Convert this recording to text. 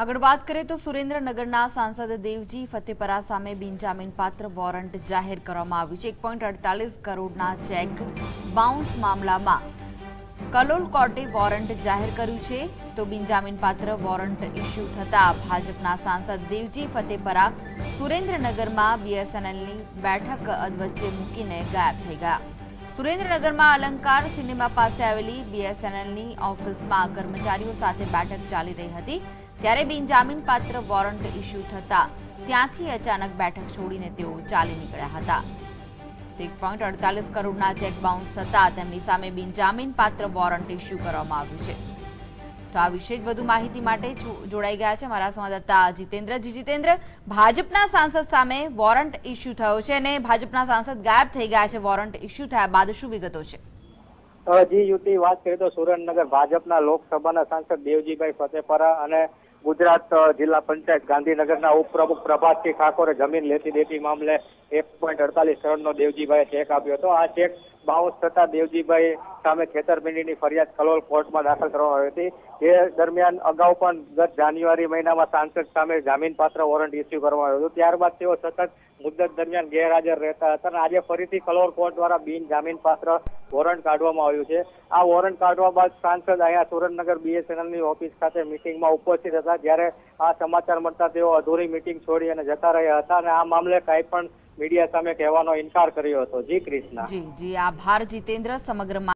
આગળ વાત કરીએ તો સુરેન્દ્રનગરના સાંસદ દેવજી ફતેપરા સામે બિનજામીન પાત્ર વોરંટ જાહેર કરવામાં આવ્યું છે। 1.48 કરોડના ચેક બાઉન્સ મામલામાં કલોલ કોર્ટે વોરંટ જાહેર કર્યું છે। તો બિનજામીન પાત્ર વોરંટ ઇસ્યુ થતા ભાજપના સાંસદ દેવજી ફતેપરા સુરેન્દ્રનગરમાં બીએસએનએલની બેઠક અધવચ્ચે મૂકીને ગાયબ થઈ ગયા। સુરેન્દ્રનગરમાં અલંકાર સિનેમા પાસે આવેલી બીએસએનએલની ઓફિસમાં કર્મચારીઓ સાથે બેઠક ચાલી રહી હતી, ત્યારે બિનજામીન પાત્ર વોરંટ ઇસ્યુ થતા ત્યાંથી અચાનક બેઠક છોડીને તેઓ ચાલી નીકળ્યા હતા। 1.48 કરોડના ચેક બાઉન્સ થતા તેમની સામે બિનજામીન પાત્ર વોરંટ ઇસ્યુ કરવામાં આવ્યું છે। તો આ વિશે વધુ માહિતી માટે જોડાઈ ગયા છે અમારા સંવાદદાતા જીતેન્દ્રજી। જીતેન્દ્ર, ભાજપના સાંસદ સામે વોરંટ ઇસ્યુ થયો છે અને ભાજપના સાંસદ ગાયબ થઈ ગયા છે। વોરંટ ઇસ્યુ થયા બાદ શું વિગતો છે? જી યુતિ, વાત કરીએ તો સુરેન્દ્રનગર ભાજપના લોકસભાના સાંસદ દેવજીભાઈ ફતેપરા અને ગુજરાત જિલ્લા પંચાયત ગાંધીનગરના ઉપપ્રમુખ પ્રભાતસિંહ ઠાકોરે જમીન લેતી દેતી મામલે 1.48 કરોડનો દેવજીભાઈએ ચેક આપ્યો હતો। આ ચેક બાઉન્સ થતા દેવજીભાઈ સામે છેતરપિંડીની ફરિયાદ કલોલ કોર્ટમાં દાખલ કરવામાં આવી હતી। જે દરમિયાન અગાઉ પણ ગત જાન્યુઆરી મહિનામાં સાંસદ સામે જામીનપાત્ર વોરંટ ઇસ્યુ કરવામાં આવ્યું હતું। ત્યારબાદ તેઓ સતત મુદ્દત દરમિયાન ગેરહાજર રહેતા હતા અને આજે ફરીથી કલોલ કોર્ટ દ્વારા બિન જામીનપાત્ર વોરંટ કાઢવામાં આવ્યું છે। આ વોરંટ કાઢવા બાદ સાંસદ અહીંયા સુરેન્દ્રનગર બીએસએનએલની ઓફિસ ખાતે મિટિંગમાં ઉપસ્થિત હતા, જ્યારે આ સમાચાર મળતા તેઓ અધૂરી મિટિંગ છોડી અને જતા રહ્યા હતા અને આ મામલે કાંઈ પણ મીડિયા સામે કહેવાનો ઇનકાર કર્યો હતો। જી કૃષ્ણા। જી આભાર જીતેન્દ્ર સમગ્ર